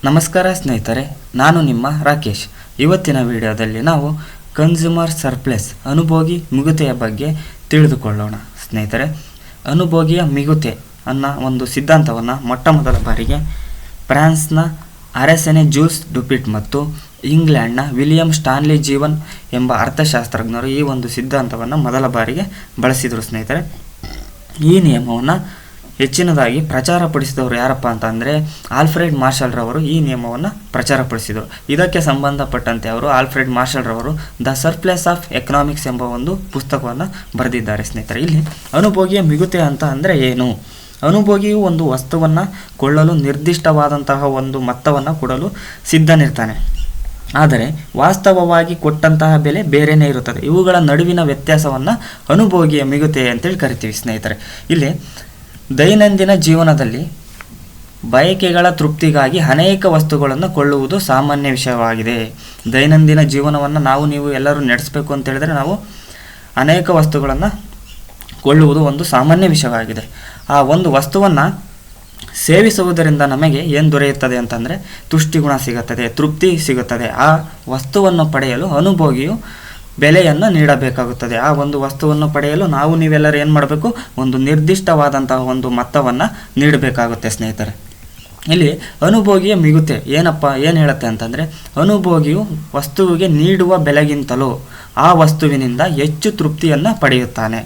ನಮಸ್ಕಾರ ಸ್ನೇಹಿತರೆ, ನಾನು ನಿಮ್ಮ ರಾಕೇಶ್. ಇವತ್ತಿನ ವಿಡಿಯೋದಲ್ಲಿ ನಾವು ಕನ್ಸ್ಯೂಮರ್ ಸರ್ಪ್ಲಸ್ ಅನುಭೋಗಿ ಮಿಗುತೆಯ ಬಗ್ಗೆ ತಿಳಿದುಕೊಳ್ಳೋಣ. ಸ್ನೇಹಿತರೆ, ಅನುಭೋಗಿಯ ಮಿಗುತೆ ಅನ್ನೋ ಒಂದು ಸಿದ್ಧಾಂತವನ್ನು ಮೊಟ್ಟಮೊದಲ ಬಾರಿಗೆ ಫ್ರಾನ್ಸ್ನ ಅರಸನೆ ಜೂಲ್ಸ್ ಡುಪಿಟ್ ಮತ್ತು ಇಂಗ್ಲೆಂಡ್ನ ವಿಲಿಯಂ ಸ್ಟಾನ್ಲಿ ಜೀವನ್ ಎಂಬ ಅರ್ಥಶಾಸ್ತ್ರಜ್ಞರು ಈ ಒಂದು ಸಿದ್ಧಾಂತವನ್ನು ಮೊದಲ ಬಾರಿಗೆ ಬಳಸಿದರು. ಸ್ನೇಹಿತರೆ, ಈ ನಿಯಮವನ್ನು ಹೆಚ್ಚಿನದಾಗಿ ಪ್ರಚಾರಪಡಿಸಿದವರು ಯಾರಪ್ಪ ಅಂತಂದರೆ ಆಲ್ಫ್ರೆಡ್ ಮಾರ್ಷಲ್ರವರು ಈ ನಿಯಮವನ್ನು ಪ್ರಚಾರಪಡಿಸಿದರು. ಇದಕ್ಕೆ ಸಂಬಂಧಪಟ್ಟಂತೆ ಅವರು ಆಲ್ಫ್ರೆಡ್ ಮಾರ್ಷಲ್ರವರು ದ ಸರ್ಪ್ಲಸ್ ಆಫ್ ಎಕನಾಮಿಕ್ಸ್ ಎಂಬ ಒಂದು ಪುಸ್ತಕವನ್ನು ಬರೆದಿದ್ದಾರೆ. ಸ್ನೇಹಿತರೆ, ಇಲ್ಲಿ ಅನುಭೋಗಿಯ ಮಿಗುತೆ ಅಂತ ಅಂದರೆ ಏನು? ಅನುಭೋಗಿಯು ಒಂದು ವಸ್ತುವನ್ನು ಕೊಳ್ಳಲು ನಿರ್ದಿಷ್ಟವಾದಂತಹ ಒಂದು ಮೊತ್ತವನ್ನು ಕೊಡಲು ಸಿದ್ಧನಿರ್ತಾನೆ, ಆದರೆ ವಾಸ್ತವವಾಗಿ ಕೊಟ್ಟಂತಹ ಬೆಲೆ ಬೇರೆಯೇ ಇರುತ್ತದೆ. ಇವುಗಳ ನಡುವಿನ ವ್ಯತ್ಯಾಸವನ್ನು ಅನುಭೋಗಿಯ ಮಿಗುತೆ ಅಂತೇಳಿ ಕರಿತೀವಿ. ಸ್ನೇಹಿತರೆ, ಇಲ್ಲಿ ದೈನಂದಿನ ಜೀವನದಲ್ಲಿ ಬಯಕೆಗಳ ತೃಪ್ತಿಗಾಗಿ ಅನೇಕ ವಸ್ತುಗಳನ್ನು ಕೊಳ್ಳುವುದು ಸಾಮಾನ್ಯ ವಿಷಯವಾಗಿದೆ. ದೈನಂದಿನ ಜೀವನವನ್ನು ನೀವು ಎಲ್ಲರೂ ನಡೆಸಬೇಕು ಅಂತ ಹೇಳಿದರೆ ನಾವು ಅನೇಕ ವಸ್ತುಗಳನ್ನು ಕೊಳ್ಳುವುದು ಒಂದು ಸಾಮಾನ್ಯ ವಿಷಯವಾಗಿದೆ. ಆ ಒಂದು ವಸ್ತುವನ್ನು ಸೇವಿಸುವುದರಿಂದ ನಮಗೆ ಏನು ದೊರೆಯುತ್ತದೆ ಅಂತಂದರೆ ತುಷ್ಟಿಗುಣ ಸಿಗುತ್ತದೆ, ತೃಪ್ತಿ ಸಿಗುತ್ತದೆ. ಆ ವಸ್ತುವನ್ನು ಪಡೆಯಲು ಅನುಭೋಗಿಯು ಬೆಲೆಯನ್ನು ನೀಡಬೇಕಾಗುತ್ತದೆ. ಆ ಒಂದು ವಸ್ತುವನ್ನು ಪಡೆಯಲು ನೀವೆಲ್ಲರೂ ಏನು ಮಾಡಬೇಕು? ಒಂದು ನಿರ್ದಿಷ್ಟವಾದಂತಹ ಒಂದು ಮೊತ್ತವನ್ನು ನೀಡಬೇಕಾಗುತ್ತೆ. ಸ್ನೇಹಿತರೆ, ಇಲ್ಲಿ ಅನುಭೋಗಿಯ ಮಿಗುತೆ ಏನು ಹೇಳುತ್ತೆ ಅಂತಂದರೆ, ಅನುಭೋಗಿಯು ವಸ್ತುವಿಗೆ ನೀಡುವ ಬೆಲೆಗಿಂತಲೂ ಆ ವಸ್ತುವಿನಿಂದ ಹೆಚ್ಚು ತೃಪ್ತಿಯನ್ನು ಪಡೆಯುತ್ತಾನೆ.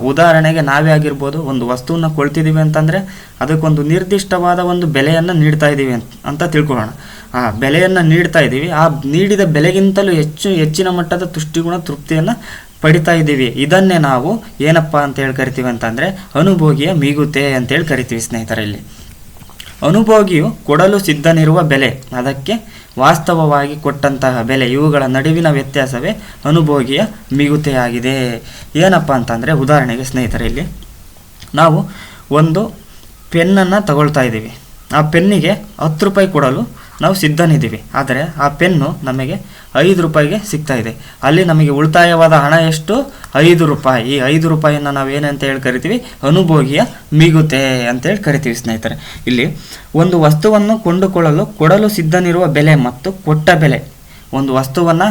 ಉದಾಹರಣೆಗೆ ನಾವೇ ಆಗಿರ್ಬೋದು, ಒಂದು ವಸ್ತುವನ್ನು ಕೊಳ್ತಿದ್ದೀವಿ ಅಂತಂದರೆ ಅದಕ್ಕೊಂದು ನಿರ್ದಿಷ್ಟವಾದ ಒಂದು ಬೆಲೆಯನ್ನು ನೀಡ್ತಾ ಇದ್ದೀವಿ ಅಂತ ತಿಳ್ಕೊಳ್ಳೋಣ. ಆ ಬೆಲೆಯನ್ನು ನೀಡ್ತಾ ಇದ್ದೀವಿ, ಆ ನೀಡಿದ ಬೆಲೆಗಿಂತಲೂ ಹೆಚ್ಚಿನ ಮಟ್ಟದ ತುಷ್ಟಿಗುಣ ತೃಪ್ತಿಯನ್ನು ಪಡಿತಾ ಇದ್ದೀವಿ. ಇದನ್ನೇ ನಾವು ಏನಪ್ಪ ಅಂತೇಳಿ ಕರಿತೀವಿ ಅಂತಂದರೆ ಅನುಭೋಗಿಯ ಮಿಗುತೆ ಅಂತೇಳಿ ಕರಿತೀವಿ. ಸ್ನೇಹಿತರೆ, ಇಲ್ಲಿ ಅನುಭೋಗಿಯು ಕೊಡಲು ಸಿದ್ಧನಿರುವ ಬೆಲೆ, ಅದಕ್ಕೆ ವಾಸ್ತವವಾಗಿ ಕೊಟ್ಟಂತಹ ಬೆಲೆ, ಇವುಗಳ ನಡುವಿನ ವ್ಯತ್ಯಾಸವೇ ಅನುಭೋಗಿಯ ಮಿಗುತೆಯಾಗಿದೆ. ಏನಪ್ಪ ಅಂತಂದರೆ, ಉದಾಹರಣೆಗೆ ಸ್ನೇಹಿತರೆ, ಇಲ್ಲಿ ನಾವು ಒಂದು ಪೆನ್ನನ್ನು ತಗೊಳ್ತಾ ಇದ್ದೀವಿ. ಆ ಪೆನ್ನಿಗೆ 10 ರೂಪಾಯಿ ಕೊಡಲು ನಾವು ಸಿದ್ಧನಿದ್ದೀವಿ, ಆದರೆ ಆ ಪೆನ್ನು ನಮಗೆ 5 ರೂಪಾಯಿಗೆ ಸಿಗ್ತಾ ಇದೆ. ಅಲ್ಲಿ ನಮಗೆ ಉಳಿತಾಯವಾದ ಹಣ ಎಷ್ಟು? 5 ರೂಪಾಯಿ. ಈ 5 ರೂಪಾಯಿಯನ್ನು ನಾವು ಏನಂತ ಹೇಳಿ ಕರಿತೀವಿ? ಅನುಭೋಗಿಯ ಮಿಗುತೆ ಅಂತೇಳಿ ಕರಿತೀವಿ. ಸ್ನೇಹಿತರೆ, ಇಲ್ಲಿ ಒಂದು ವಸ್ತುವನ್ನು ಕೊಡಲು ಸಿದ್ಧನಿರುವ ಬೆಲೆ ಮತ್ತು ಕೊಟ್ಟ ಬೆಲೆ, ಒಂದು ವಸ್ತುವನ್ನು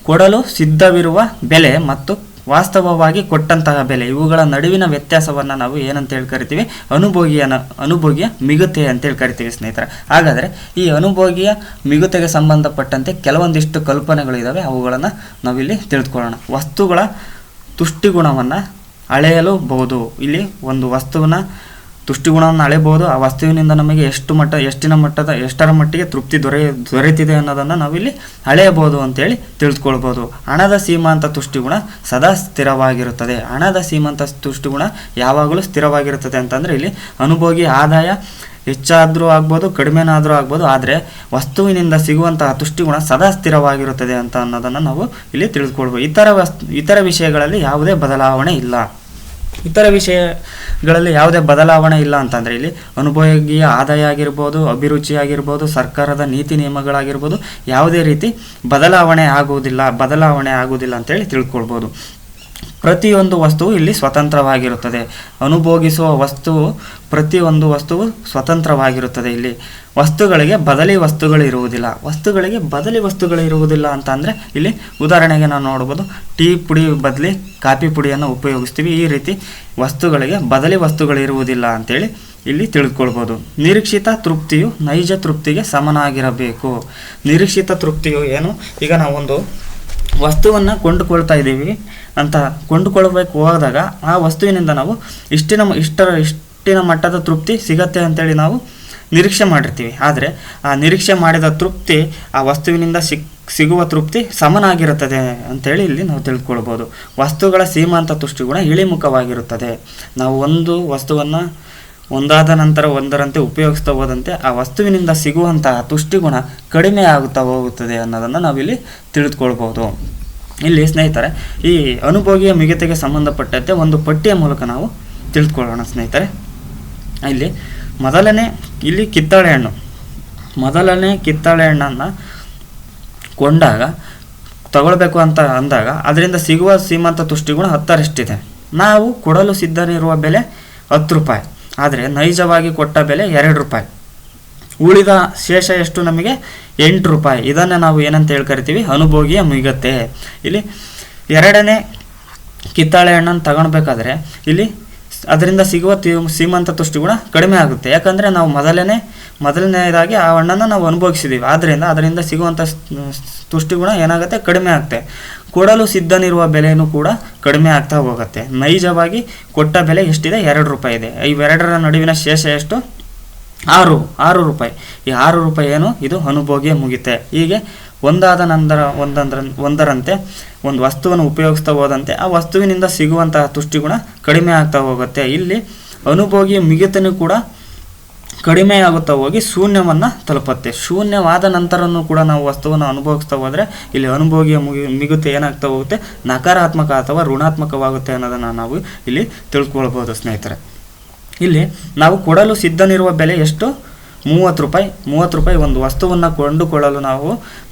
ಕೊಡಲು ಸಿದ್ಧವಿರುವ ಬೆಲೆ ಮತ್ತು ವಾಸ್ತವವಾಗಿ ಕೊಟ್ಟಂತಹ ಬೆಲೆ, ಇವುಗಳ ನಡುವಿನ ವ್ಯತ್ಯಾಸವನ್ನು ನಾವು ಏನಂತ ಹೇಳಿ ಕರಿತೀವಿ? ಅನುಭೋಗಿಯ ಮಿಗುತೆ ಅಂತೇಳಿ ಕರಿತೀವಿ. ಸ್ನೇಹಿತರೆ, ಹಾಗಾದರೆ ಈ ಅನುಭೋಗಿಯ ಮಿಗುತೆಗೆ ಸಂಬಂಧಪಟ್ಟಂತೆ ಕೆಲವೊಂದಿಷ್ಟು ಕಲ್ಪನೆಗಳು ಇದ್ದಾವೆ, ಅವುಗಳನ್ನು ನಾವಿಲ್ಲಿ ತಿಳಿದುಕೊಳ್ಳೋಣ. ವಸ್ತುಗಳ ತುಷ್ಟಿಗುಣವನ್ನು ಅಳೆಯಲೂಬಹುದು. ಇಲ್ಲಿ ಒಂದು ವಸ್ತುವಿನ ತುಷ್ಟಿಗುಣವನ್ನು ಅಳೆಯಬಹುದು. ಆ ವಸ್ತುವಿನಿಂದ ನಮಗೆ ಎಷ್ಟರ ಮಟ್ಟಿಗೆ ತೃಪ್ತಿ ದೊರೆತಿದೆ ಅನ್ನೋದನ್ನು ನಾವಿಲ್ಲಿ ಅಳೆಯಬಹುದು ಅಂತೇಳಿ ತಿಳಿದುಕೊಳ್ಬೋದು. ಹಣದ ಸೀಮಾಂತ ತುಷ್ಟಿಗುಣ ಸದಾ ಸ್ಥಿರವಾಗಿರುತ್ತದೆ. ಹಣದ ಸೀಮಾಂತ ತುಷ್ಟಿಗುಣ ಯಾವಾಗಲೂ ಸ್ಥಿರವಾಗಿರುತ್ತದೆ ಅಂತಂದರೆ ಇಲ್ಲಿ ಅನುಭೋಗಿ ಆದಾಯ ಹೆಚ್ಚಾದರೂ ಆಗ್ಬೋದು, ಕಡಿಮೆನಾದರೂ ಆಗ್ಬೋದು, ಆದರೆ ವಸ್ತುವಿನಿಂದ ಸಿಗುವಂತಹ ತುಷ್ಟಿಗುಣ ಸದಾ ಸ್ಥಿರವಾಗಿರುತ್ತದೆ ಅನ್ನೋದನ್ನು ನಾವು ಇಲ್ಲಿ ತಿಳಿದುಕೊಳ್ಬೋದು. ಇತರ ವಿಷಯಗಳಲ್ಲಿ ಯಾವುದೇ ಬದಲಾವಣೆ ಇಲ್ಲ. ಅಂತಂದರೆ ಇಲ್ಲಿ ಅನುಭೋಗಿಯ ಆದಾಯ ಆಗಿರ್ಬೋದು, ಅಭಿರುಚಿ ಆಗಿರ್ಬೋದು, ಸರ್ಕಾರದ ನೀತಿ ನಿಯಮಗಳಾಗಿರ್ಬೋದು, ಯಾವುದೇ ರೀತಿ ಬದಲಾವಣೆ ಆಗುವುದಿಲ್ಲ ಅಂತೇಳಿ ತಿಳ್ಕೊಳ್ಬೋದು. ಪ್ರತಿಯೊಂದು ವಸ್ತುವು ಇಲ್ಲಿ ಸ್ವತಂತ್ರವಾಗಿರುತ್ತದೆ. ಅನುಭೋಗಿಸುವ ಪ್ರತಿಯೊಂದು ವಸ್ತುವು ಸ್ವತಂತ್ರವಾಗಿರುತ್ತದೆ. ಇಲ್ಲಿ ವಸ್ತುಗಳಿಗೆ ಬದಲಿ ವಸ್ತುಗಳು ಇರುವುದಿಲ್ಲ ಅಂತ ಅಂದರೆ ಇಲ್ಲಿ ಉದಾಹರಣೆಗೆ ನಾವು ನೋಡ್ಬೋದು, ಟೀ ಪುಡಿ ಬದಲಿ ಕಾಫಿ ಪುಡಿಯನ್ನು ಉಪಯೋಗಿಸ್ತೀವಿ. ಈ ರೀತಿ ವಸ್ತುಗಳಿಗೆ ಬದಲಿ ವಸ್ತುಗಳಿರುವುದಿಲ್ಲ ಅಂತೇಳಿ ಇಲ್ಲಿ ತಿಳ್ಕೊಳ್ಬೋದು. ನಿರೀಕ್ಷಿತ ತೃಪ್ತಿಯು ನೈಜ ತೃಪ್ತಿಗೆ ಸಮನಾಗಿರಬೇಕು. ನಿರೀಕ್ಷಿತ ತೃಪ್ತಿಯು ಏನು? ಈಗ ನಾವೊಂದು ವಸ್ತುವನ್ನು ಕೊಂಡುಕೊಳ್ಳಬೇಕು ಹೋದಾಗ ಆ ವಸ್ತುವಿನಿಂದ ನಾವು ಇಷ್ಟಿನ ಮಟ್ಟದ ತೃಪ್ತಿ ಸಿಗತ್ತೆ ಅಂತೇಳಿ ನಾವು ನಿರೀಕ್ಷೆ ಮಾಡಿರ್ತೀವಿ. ಆದರೆ ಆ ನಿರೀಕ್ಷೆ ಮಾಡಿದ ತೃಪ್ತಿ ಆ ವಸ್ತುವಿನಿಂದ ಸಿಗುವ ತೃಪ್ತಿ ಸಮನಾಗಿರುತ್ತದೆ ಅಂತೇಳಿ ಇಲ್ಲಿ ನಾವು ತಿಳ್ಕೊಳ್ಬೋದು. ವಸ್ತುಗಳ ಸೀಮಾಂತ ತುಷ್ಟಿಗುಣ ಇಳಿಮುಖವಾಗಿರುತ್ತದೆ. ನಾವು ಒಂದು ವಸ್ತುವನ್ನು ಒಂದಾದ ನಂತರ ಒಂದರಂತೆ ಉಪಯೋಗಿಸ್ತಾ ಹೋದಂತೆ ಆ ವಸ್ತುವಿನಿಂದ ಸಿಗುವಂತಹ ತುಷ್ಟಿಗುಣ ಕಡಿಮೆ ಆಗುತ್ತಾ ಹೋಗುತ್ತದೆ ಅನ್ನೋದನ್ನು ನಾವಿಲ್ಲಿ ತಿಳಿದುಕೊಳ್ಬೋದು. ಇಲ್ಲಿ ಸ್ನೇಹಿತರೆ, ಈ ಅನುಭೋಗಿಯ ಮಿಗುತೆಗೆ ಸಂಬಂಧಪಟ್ಟಂತೆ ಒಂದು ಪಟ್ಟಿಯ ಮೂಲಕ ನಾವು ತಿಳಿದುಕೊಳ್ಳೋಣ. ಸ್ನೇಹಿತರೆ, ಇಲ್ಲಿ ಮೊದಲನೇ ಕಿತ್ತಳೆ ಹಣ್ಣನ್ನು ತಗೊಳ್ಬೇಕು ಅಂತ ಅಂದಾಗ ಅದರಿಂದ ಸಿಗುವ ಸೀಮಾಂತ ತುಷ್ಟಿಗುಣ 10ರಷ್ಟಿದೆ. ನಾವು ಕೊಡಲು ಸಿದ್ಧನಿರುವ ಬೆಲೆ 10 ರೂಪಾಯಿ. ಆದರೆ ನೈಜವಾಗಿ ಕೊಟ್ಟ ಬೆಲೆ 2 ರೂಪಾಯಿ. ಉಳಿದ ಶೇಷ ಎಷ್ಟು ನಮಗೆ 8 ರೂಪಾಯಿ. ಇದನ್ನು ನಾವು ಏನಂತ ಹೇಳಿ ಕರಿತೀವಿ, ಅನುಭೋಗಿಯ ಮಿಗುತೆ. ಇಲ್ಲಿ ಎರಡನೇ ಕಿತ್ತಾಳೆ ಹಣ್ಣನ್ನು ತಗೊಳ್ಬೇಕಾದ್ರೆ ಇಲ್ಲಿ ಅದರಿಂದ ಸಿಗುವ ಸೀಮಂತ ತುಷ್ಟಿಗುಣ ಕಡಿಮೆ ಆಗುತ್ತೆ. ಯಾಕಂದರೆ ನಾವು ಮೊದಲನೇದಾಗಿ ಆ ಹಣ್ಣನ್ನು ನಾವು ಅನುಭವಿಸಿದ್ದೀವಿ. ಆದ್ದರಿಂದ ಅದರಿಂದ ಸಿಗುವಂಥ ತುಷ್ಟಿಗುಣ ಏನಾಗುತ್ತೆ, ಕಡಿಮೆ ಆಗುತ್ತೆ. ಕೊಡಲು ಸಿದ್ಧನಿರುವ ಬೆಲೆಯೂ ಕೂಡ ಕಡಿಮೆ ಆಗ್ತಾ ಹೋಗುತ್ತೆ. ನೈಜವಾಗಿ ಕೊಟ್ಟ ಬೆಲೆ ಎಷ್ಟಿದೆ, 2 ರೂಪಾಯಿ ಇದೆ. ಇವೆರಡರ ನಡುವಿನ ಶೇಷ ಎಷ್ಟು, 6 ರೂಪಾಯಿ. ಈ 6 ರೂಪಾಯಿ ಏನು, ಇದು ಅನುಭೋಗಿಯ ಮುಗಿತೆ. ಹೀಗೆ ಒಂದಾದ ನಂತರ ಒಂದರಂತೆ ಒಂದು ವಸ್ತುವನ್ನು ಉಪಯೋಗಿಸ್ತಾ ಹೋದಂತೆ ಆ ವಸ್ತುವಿನಿಂದ ಸಿಗುವಂತಹ ತುಷ್ಟಿಗುಣ ಕಡಿಮೆ ಆಗ್ತಾ ಹೋಗುತ್ತೆ. ಇಲ್ಲಿ ಅನುಭೋಗಿಯ ಮಿಗುತೆನೂ ಕೂಡ ಕಡಿಮೆ ಆಗುತ್ತಾ ಹೋಗಿ ಶೂನ್ಯವನ್ನು ತಲುಪುತ್ತೆ. ಶೂನ್ಯವಾದ ನಂತರನೂ ಕೂಡ ನಾವು ವಸ್ತುವನ್ನು ಅನುಭವಿಸ್ತಾ ಹೋದರೆ ಇಲ್ಲಿ ಅನುಭೋಗಿಯ ಮಿಗುತೆ ಏನಾಗ್ತಾ ಹೋಗುತ್ತೆ, ನಕಾರಾತ್ಮಕ ಅಥವಾ ಋಣಾತ್ಮಕವಾಗುತ್ತೆ ಅನ್ನೋದನ್ನು ನಾವು ಇಲ್ಲಿ ತಿಳ್ಕೊಳ್ಬೋದು ಸ್ನೇಹಿತರೆ. ಇಲ್ಲಿ ನಾವು ಕೊಡಲು ಸಿದ್ಧನಿರುವ ಬೆಲೆ ಎಷ್ಟು, 30 ರೂಪಾಯಿ. 30 ರೂಪಾಯಿ ಒಂದು ವಸ್ತುವನ್ನು ಕೊಂಡುಕೊಳ್ಳಲು ನಾವು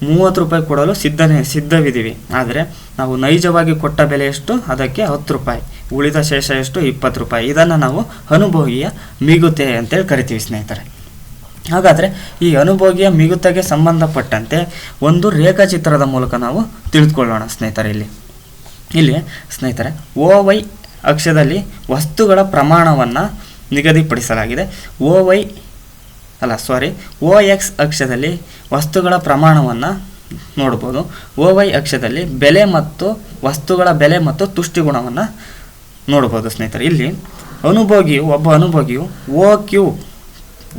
30 ರೂಪಾಯಿ ಕೊಡಲು ಸಿದ್ಧವಿದ್ದೀವಿ. ಆದರೆ ನಾವು ನೈಜವಾಗಿ ಕೊಟ್ಟ ಬೆಲೆ ಎಷ್ಟು, ಅದಕ್ಕೆ 10 ರೂಪಾಯಿ. ಉಳಿದ ಶೇಷ ಎಷ್ಟು, 20 ರೂಪಾಯಿ. ಇದನ್ನು ನಾವು ಅನುಭೋಗಿಯ ಮಿಗುತೆ ಅಂತೇಳಿ ಕರಿತೀವಿ ಸ್ನೇಹಿತರೆ. ಹಾಗಾದರೆ ಈ ಅನುಭೋಗಿಯ ಮಿಗುತೆಗೆ ಸಂಬಂಧಪಟ್ಟಂತೆ ಒಂದು ರೇಖಾಚಿತ್ರದ ಮೂಲಕ ನಾವು ತಿಳಿದುಕೊಳ್ಳೋಣ ಸ್ನೇಹಿತರೆ. ಇಲ್ಲಿ ಸ್ನೇಹಿತರೆ OY ಅಕ್ಷದಲ್ಲಿ ವಸ್ತುಗಳ ಪ್ರಮಾಣವನ್ನು ನಿಗದಿಪಡಿಸಲಾಗಿದೆ. OX ಅಕ್ಷದಲ್ಲಿ ವಸ್ತುಗಳ ಪ್ರಮಾಣವನ್ನು ನೋಡ್ಬೋದು. OY ಅಕ್ಷದಲ್ಲಿ ಬೆಲೆ ಮತ್ತು ವಸ್ತುಗಳ ಬೆಲೆ ಮತ್ತು ತುಷ್ಟಿಗುಣವನ್ನು ನೋಡ್ಬೋದು ಸ್ನೇಹಿತರೆ. ಇಲ್ಲಿ ಒಬ್ಬ ಅನುಭೋಗಿಯು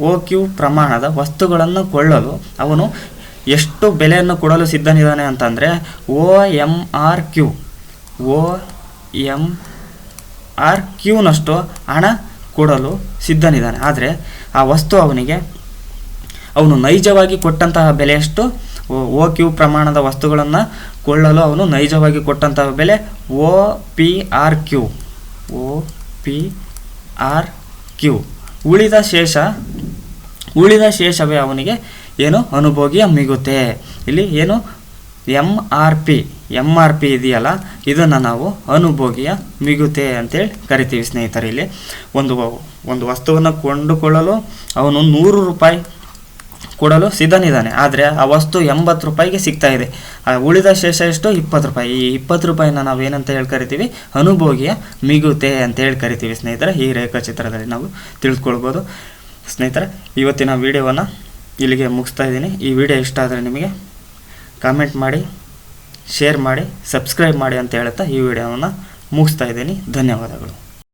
OQ ಪ್ರಮಾಣದ ವಸ್ತುಗಳನ್ನು ಕೊಳ್ಳಲು ಅವನು ಎಷ್ಟು ಬೆಲೆಯನ್ನು ಕೊಡಲು ಸಿದ್ಧನಿದ್ದಾನೆ ಅಂತಂದರೆ OMRQನಷ್ಟು ಹಣ ಕೊಡಲು ಸಿದ್ಧನಿದ್ದಾನೆ. ಆದರೆ ಆ ವಸ್ತು ಅವನು ನೈಜವಾಗಿ ಕೊಟ್ಟಂತಹ ಬೆಲೆ ಎಷ್ಟು, OQ ಪ್ರಮಾಣದ ವಸ್ತುಗಳನ್ನು ಕೊಳ್ಳಲು ಅವನು ನೈಜವಾಗಿ ಕೊಟ್ಟಂತಹ ಬೆಲೆ OPRQ. ಉಳಿದ ಶೇಷವೇ ಅವನಿಗೆ ಏನು, ಅನುಭೋಗಿಯ ಮಿಗುತೆ. ಇಲ್ಲಿ ಏನು MRP ಇದೆಯಲ್ಲ, ಇದನ್ನು ನಾವು ಅನುಭೋಗಿಯ ಮಿಗುತೆ ಅಂತೇಳಿ ಕರಿತೀವಿ ಸ್ನೇಹಿತರೆ. ಇಲ್ಲಿ ಒಂದು ವಸ್ತುವನ್ನು ಕೊಂಡುಕೊಳ್ಳಲು ಅವನು 100 ರೂಪಾಯಿ ಕೊಡಲು ಸಿದ್ಧನಿದ್ದಾನೆ. ಆದರೆ ಆ ವಸ್ತು 80 ರೂಪಾಯಿಗೆ ಸಿಗ್ತಾ ಇದೆ. ಉಳಿದ ಶೇಷ ಎಷ್ಟು, 20 ರೂಪಾಯಿ. ಈ 20 ರೂಪಾಯಿನ ನಾವು ಏನಂತ ಹೇಳಿ ಕರಿತೀವಿ, ಅನುಭೋಗಿಯ ಮಿಗುತೆ ಅಂತೇಳಿ ಕರಿತೀವಿ ಸ್ನೇಹಿತರೆ. ಈ ರೇಖಾಚಿತ್ರದಲ್ಲಿ ನಾವು ತಿಳ್ಕೊಳ್ಬೋದು ಸ್ನೇಹಿತರೆ. ಇವತ್ತಿನ ವಿಡಿಯೋವನ್ನು ಇಲ್ಲಿಗೆ ಮುಗಿಸ್ತಾ ಇದ್ದೀನಿ. ಈ ವಿಡಿಯೋ ಇಷ್ಟ ಆದರೆ ನಿಮಗೆ ಕಾಮೆಂಟ್ ಮಾಡಿ, ಶೇರ್ ಮಾಡಿ, ಸಬ್ಸ್ಕ್ರೈಬ್ ಮಾಡಿ ಅಂತ ಹೇಳ್ತಾ ಈ ವಿಡಿಯೋವನ್ನು ಮುಗಿಸ್ತಾ ಇದ್ದೀನಿ. ಧನ್ಯವಾದಗಳು.